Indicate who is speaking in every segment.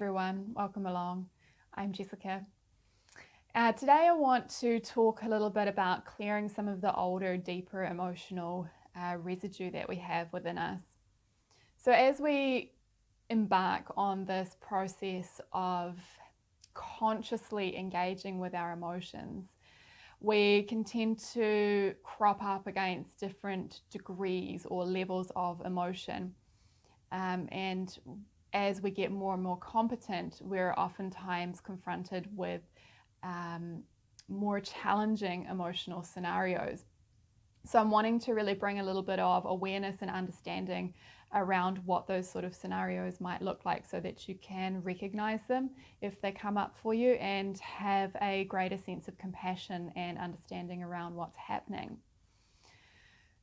Speaker 1: everyone, welcome along. I'm Jessica. Today I want to talk a little bit about clearing some of the older, deeper emotional residue that we have within us. So as we embark on this process of consciously engaging with our emotions, we can tend to crop up against different degrees or levels of emotion. And as we get more and more competent, we're oftentimes confronted with more challenging emotional scenarios. So I'm wanting to really bring a little bit of awareness and understanding around what those sort of scenarios might look like so that you can recognize them if they come up for you and have a greater sense of compassion and understanding around what's happening.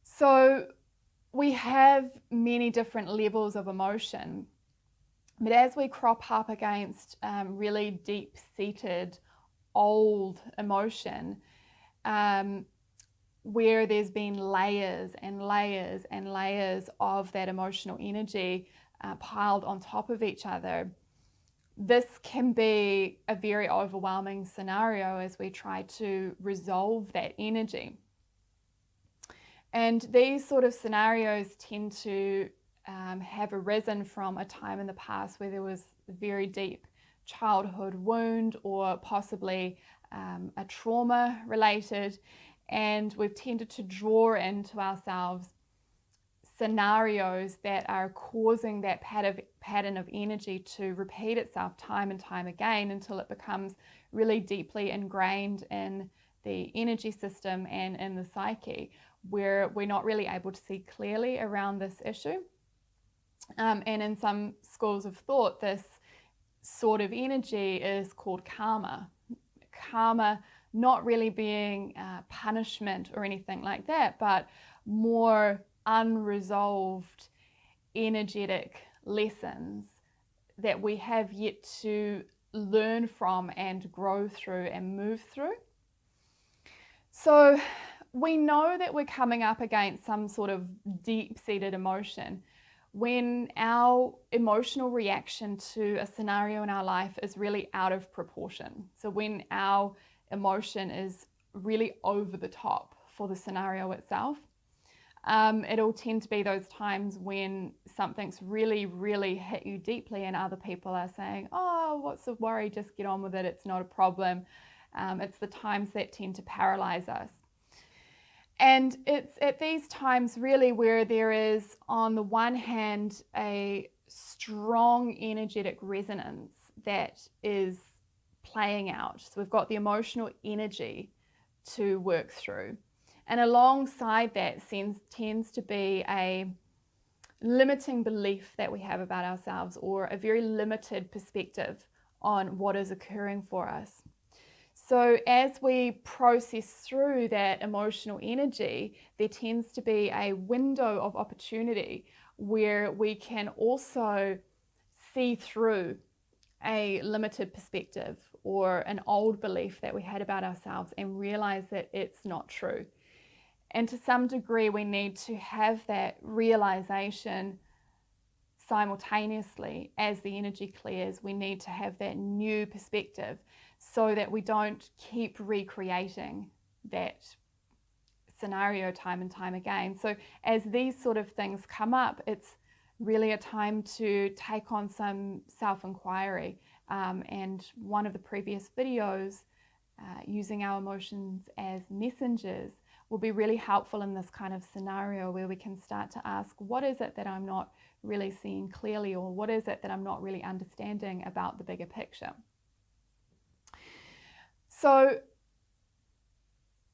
Speaker 1: So we have many different levels of emotion, but as we crop up against really deep-seated old emotion, where there's been layers and layers and layers of that emotional energy piled on top of each other, this can be a very overwhelming scenario as we try to resolve that energy. And these sort of scenarios tend to have arisen from a time in the past where there was a very deep childhood wound or possibly a trauma related, and we've tended to draw into ourselves scenarios that are causing that pattern of energy to repeat itself time and time again until it becomes really deeply ingrained in the energy system and in the psyche, where we're not really able to see clearly around this issue. And in some schools of thought, this sort of energy is called karma. Karma not really being punishment or anything like that, but more unresolved energetic lessons that we have yet to learn from and grow through and move through. So we know that we're coming up against some sort of deep-seated emotion when our emotional reaction to a scenario in our life is really out of proportion. So when our emotion is really over the top for the scenario itself, it'll tend to be those times when something's really, really hit you deeply and other people are saying, oh, what's the worry, just get on with it, it's not a problem. It's the times that tend to paralyze us. And it's at these times really where there is, on the one hand, a strong energetic resonance that is playing out. So we've got the emotional energy to work through. And alongside that tends to be a limiting belief that we have about ourselves, or a very limited perspective on what is occurring for us. So as we process through that emotional energy, there tends to be a window of opportunity where we can also see through a limited perspective or an old belief that we had about ourselves and realize that it's not true. And to some degree, we need to have that realization simultaneously as the energy clears. We need to have that new perspective so that we don't keep recreating that scenario time and time again. So as these sort of things come up, it's really a time to take on some self-inquiry. And one of the previous videos, using our emotions as messengers, will be really helpful in this kind of scenario where we can start to ask, what is it that I'm not really seeing clearly, or what is it that I'm not really understanding about the bigger picture? So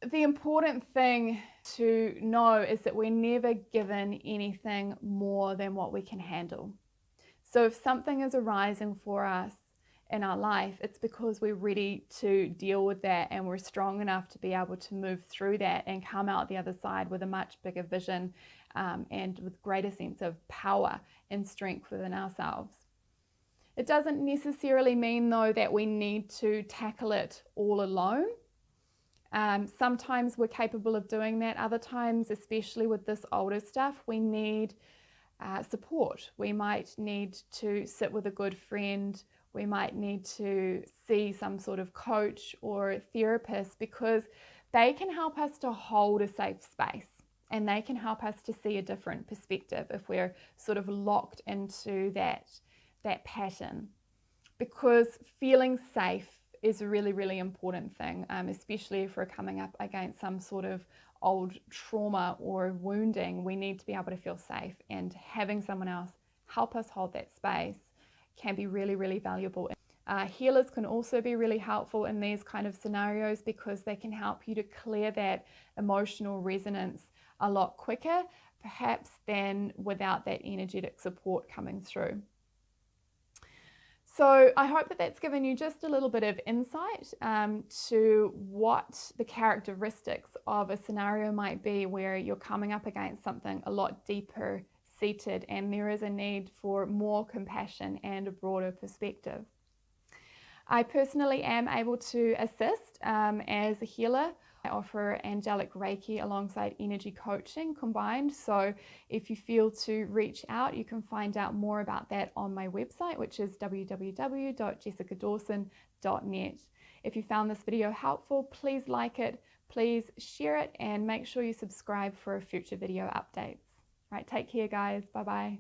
Speaker 1: the important thing to know is that we're never given anything more than what we can handle. So if something is arising for us in our life, it's because we're ready to deal with that and we're strong enough to be able to move through that and come out the other side with a much bigger vision and with greater sense of power and strength within ourselves. It doesn't necessarily mean, though, that we need to tackle it all alone. Sometimes we're capable of doing that. Other times, especially with this older stuff, we need support. We might need to sit with a good friend We might need to see some sort of coach or therapist, because they can help us to hold a safe space and they can help us to see a different perspective if we're sort of locked into that pattern. Because feeling safe is a really, really important thing, especially if we're coming up against some sort of old trauma or wounding. We need to be able to feel safe, and having someone else help us hold that space can be really, really valuable. Healers can also be really helpful in these kind of scenarios, because they can help you to clear that emotional resonance a lot quicker, perhaps, than without that energetic support coming through. So I hope that that's given you just a little bit of insight to what the characteristics of a scenario might be where you're coming up against something a lot deeper seated and there is a need for more compassion and a broader perspective. I personally am able to assist as a healer. I offer angelic Reiki alongside energy coaching combined. So if you feel to reach out, you can find out more about that on my website, which is www.jessicadawson.net. If you found this video helpful, please like it, please share it, and make sure you subscribe for future video updates. Right, take care guys. Bye-bye.